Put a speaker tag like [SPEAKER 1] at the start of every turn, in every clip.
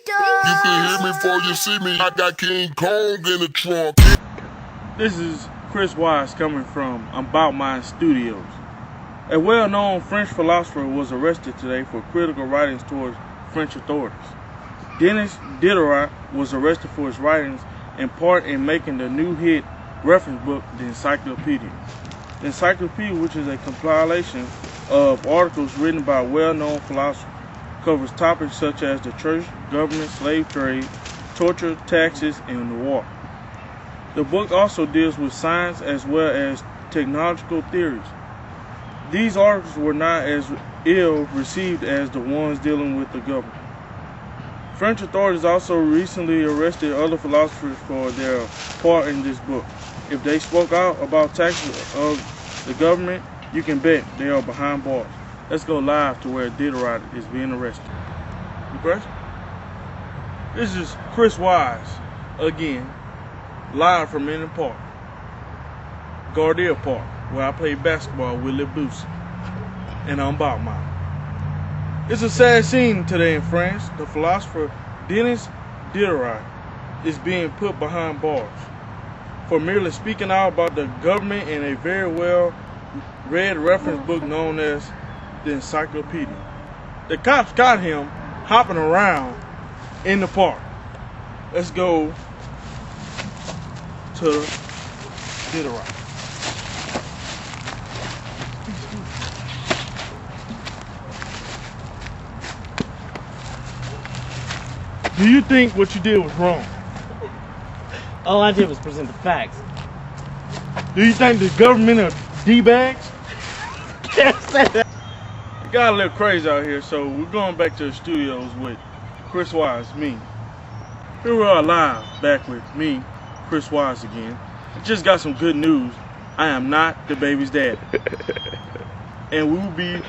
[SPEAKER 1] You can hear me before you see me. I got King Kong in the trunk.
[SPEAKER 2] This is Chris Wise coming from About Mine Studios. A well-known French philosopher was arrested today for critical writings towards French authorities. Denis Diderot was arrested for his writings in part in making the new hit reference book, The Encyclopedia. The Encyclopedia, which is a compilation of articles written by well-known philosophers, covers topics such as the church, government, slave trade, torture, taxes, and the war. The book also deals with science as well as technological theories. These articles were not as ill received as the ones dealing with the government. French authorities also recently arrested other philosophers for their part in this book. If they spoke out about taxes of the government, you can bet they are behind bars. Let's go live to where Diderot is being arrested. You press? This is Chris Wise, again, live from Minden Park, Gardere Park, where I played basketball with Lil Boosie, and I'm about mine. It's a sad scene today in France. The philosopher Denis Diderot is being put behind bars for merely speaking out about the government in a very well-read reference book known as The Encyclopedia. The cops got him hopping around in the park. Let's go to Diderot. Do you think what you did was wrong?
[SPEAKER 3] All I did was present the facts.
[SPEAKER 2] Do you think the government are D-bags?
[SPEAKER 3] Can't say that.
[SPEAKER 2] It got a little crazy out here, so we're going back to the studios with Chris Wise, me. Here we are live, back with me, Chris Wise again. I just got some good news. I am not the baby's dad. And we will be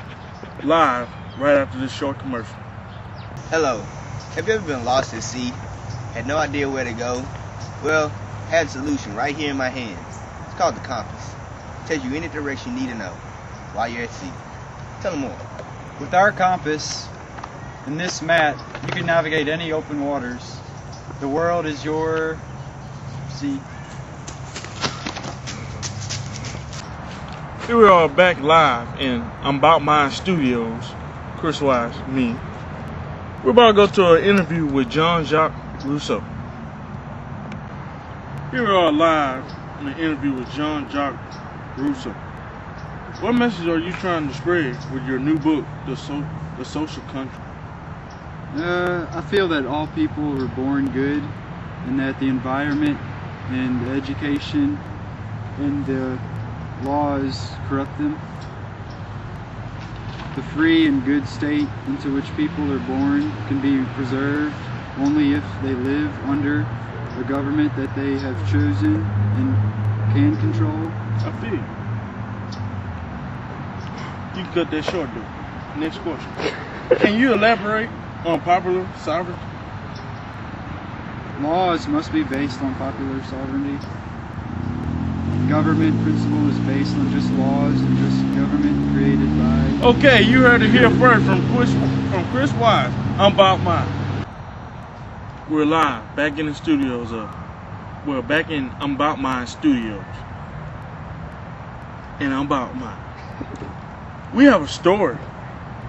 [SPEAKER 2] live right after this short commercial.
[SPEAKER 4] Hello. Have you ever been lost at sea? Had no idea where to go? Well, had a solution right here in my hands. It's called the compass. It tells you any direction you need to know while you're at sea. Tell them more.
[SPEAKER 5] With our compass and this mat, you can navigate any open waters. The world is your sea.
[SPEAKER 2] Here we are back live in About Mine Studios. Chris Wise, me. We're about to go to an interview with Jean-Jacques Rousseau. Here we are live in an interview with Jean-Jacques Rousseau. What message are you trying to spread with your new book, The Social Country?
[SPEAKER 5] I feel that all people were born good and that the environment and the education and the laws corrupt them. The free and good state into which people are born can be preserved only if they live under a government that they have chosen and can control.
[SPEAKER 2] I feel you. You can cut that short, dude. Next question. Can you elaborate on popular sovereignty?
[SPEAKER 5] Laws must be based on popular sovereignty. Government principle is based on just laws and just government created by...
[SPEAKER 2] Okay, you heard it here first from Chris Wise. I'm About Mine. We're live, back in the studios back in I'm About Mine Studios. And I'm About Mine. We have a story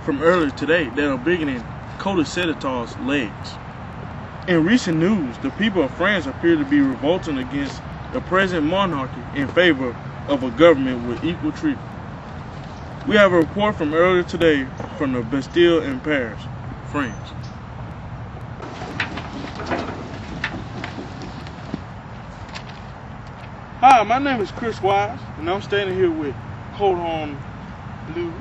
[SPEAKER 2] from earlier today that'll bigger than Cody Sedator's legs. In recent news, the people of France appear to be revolting against the present monarchy in favor of a government with equal treatment. We have a report from earlier today from the Bastille in Paris, France. Hi, my name is Chris Wise, and I'm standing here with Cordon Bleu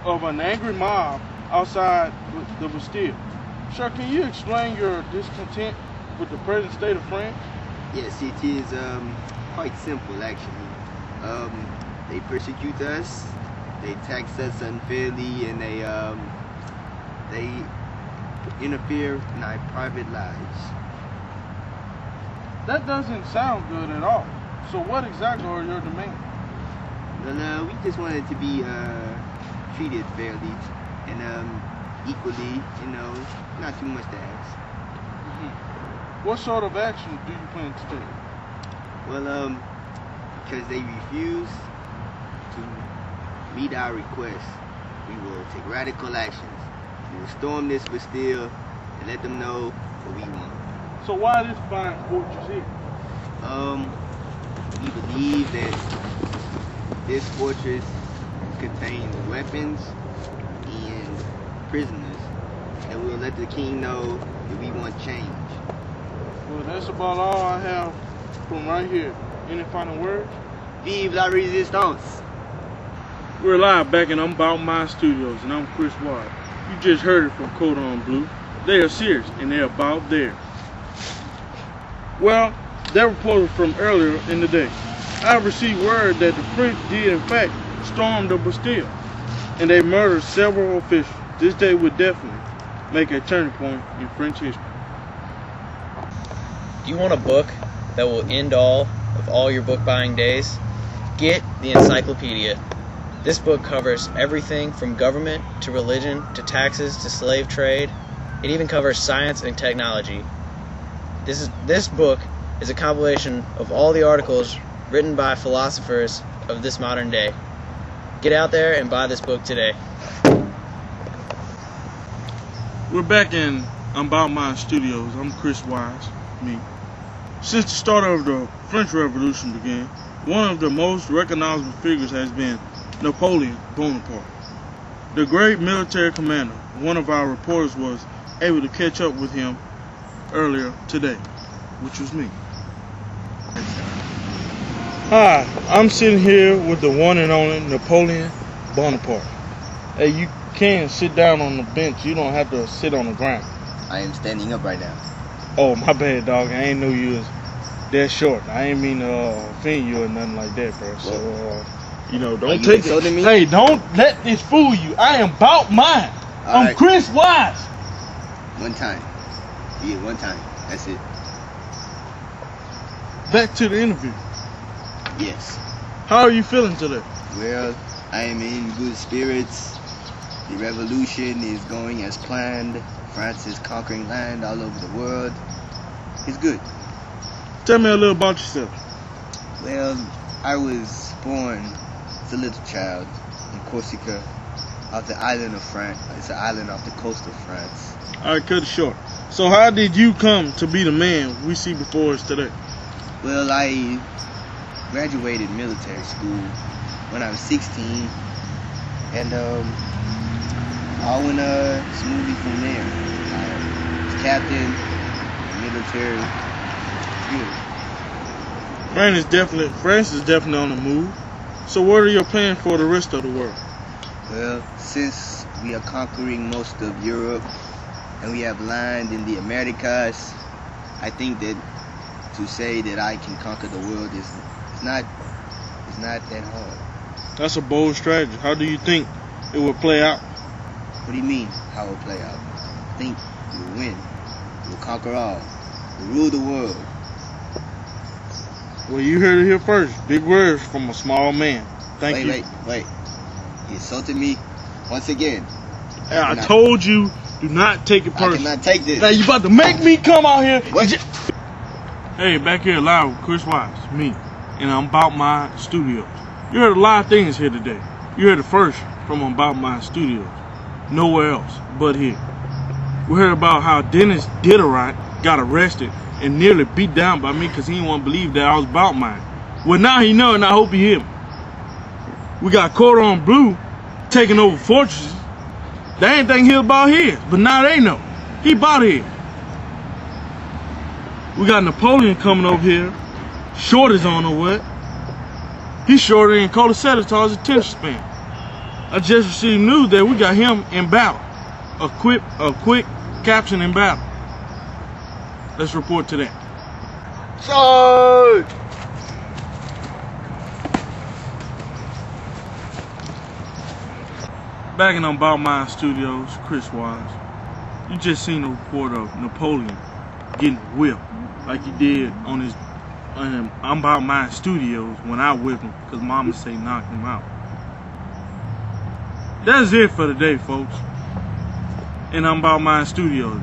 [SPEAKER 2] of an angry mob outside the Bastille. Sir, can you explain your discontent with the present state of France?
[SPEAKER 4] Yes, it is quite simple actually. They persecute us, they tax us unfairly, and they interfere in our private lives.
[SPEAKER 2] That doesn't sound good at all. So what exactly are your demands?
[SPEAKER 4] Well, we just wanted to be treated fairly, and equally, you know, not too much to ask.
[SPEAKER 2] What sort of action do you plan to take?
[SPEAKER 4] Well, because they refuse to meet our requests, we will take radical actions. We will storm this Bastille and let them know what we want.
[SPEAKER 2] So why this fine fortress here?
[SPEAKER 4] We believe that this fortress contains weapons and prisoners, and we'll let the king know that we want change.
[SPEAKER 2] Well, that's about all I have from right here. Any final words?
[SPEAKER 4] Vive la resistance!
[SPEAKER 2] We're live back in About My Studios, and I'm Chris Wise. You just heard it from Cordon Bleu. They are serious, and they're about there. Well, that reported from earlier in the day. I received word that the French did in fact storm the Bastille, and they murdered several officials. This day would definitely make a turning point in French history.
[SPEAKER 6] Do you want a book that will end all of all your book buying days? Get the encyclopedia. This book covers everything from government to religion to taxes to slave trade. It even covers science and technology. This book is a compilation of all the articles written by philosophers of this modern day. Get out there and buy this book today.
[SPEAKER 2] We're back in About My Studios. I'm Chris Wise, me. Since the start of the French Revolution began, one of the most recognizable figures has been Napoleon Bonaparte. The great military commander. One of our reporters was able to catch up with him earlier today, which was me. Hi, I'm sitting here with the one and only Napoleon Bonaparte. Hey, you can sit down on the bench. You don't have to sit on the ground.
[SPEAKER 4] I am standing up right now.
[SPEAKER 2] Oh, my bad, dog. I ain't know you was that short. I ain't mean to offend you or nothing like that, bro. So, you know, don't
[SPEAKER 4] you
[SPEAKER 2] take it.
[SPEAKER 4] insulting me?
[SPEAKER 2] Hey, don't let this fool you. I am about mine. I'm
[SPEAKER 4] right.
[SPEAKER 2] Chris Wise.
[SPEAKER 4] One time. Yeah, one time. That's it.
[SPEAKER 2] Back to the interview.
[SPEAKER 4] Yes.
[SPEAKER 2] How are you feeling today?
[SPEAKER 4] Well, I am in good spirits. The revolution is going as planned. France is conquering land all over the world. It's good.
[SPEAKER 2] Tell me a little about yourself.
[SPEAKER 4] Well, I was born as a little child in Corsica, off the island of France. It's an island off the coast of France.
[SPEAKER 2] All right, cut it short. So how did you come to be the man we see before us today?
[SPEAKER 4] Well, I graduated military school when I was 16, and all went smoothly from there. I was captain, military, good.
[SPEAKER 2] France is definitely on the move. So what are your plans for the rest of the world?
[SPEAKER 4] Well, since we are conquering most of Europe and we have land in the Americas, I think that to say that I can conquer the world is not that hard.
[SPEAKER 2] That's a bold strategy. How do you think it will play out?
[SPEAKER 4] What do you mean, how it will play out? I think we will win. We will conquer all. We will rule the world.
[SPEAKER 2] Well, you heard it here first. Big words from a small man. Thank you.
[SPEAKER 4] Wait. He insulted me once again.
[SPEAKER 2] Hey, I told you, do not take it personal.
[SPEAKER 4] I cannot take this.
[SPEAKER 2] Now you about to make me come out here.
[SPEAKER 4] What?
[SPEAKER 2] Hey, back here live with Chris Wise, me, and I'm About My Studios. You heard a lot of things here today. You heard it first from About My Studios. Nowhere else but here. We heard about how Dennis Diderot got arrested and nearly beat down by me because he didn't want to believe that I was about mine. Well, now he know, and I hope he hear me. We got Cordon Bleu taking over fortresses. They ain't think he was about his, but now they know. He about his. We got Napoleon coming over here. Short is on or what? He's shorter than Codicetta to his attention span. I just received news that we got him in battle. A quick caption in battle. Let's report to that.
[SPEAKER 4] Charge!
[SPEAKER 2] Back in About My Studios, Chris Wise. You just seen a report of Napoleon getting whipped like he did on his I'm About My Studios when I whipped him because mama say knock him out. That's it for today, folks. and I'm Bout Mine Studios.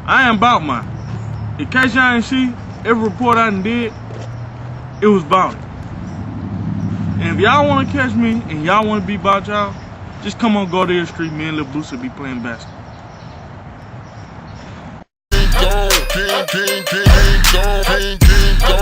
[SPEAKER 2] I am Bout Mine. In case y'all ain't see, every report I done did, it was bout it. And if y'all want to catch me and y'all want to be about y'all, just come on Gardner Street. Me and Lil Boosie be playing basketball.
[SPEAKER 1] King Kong, King Kong, King Kong.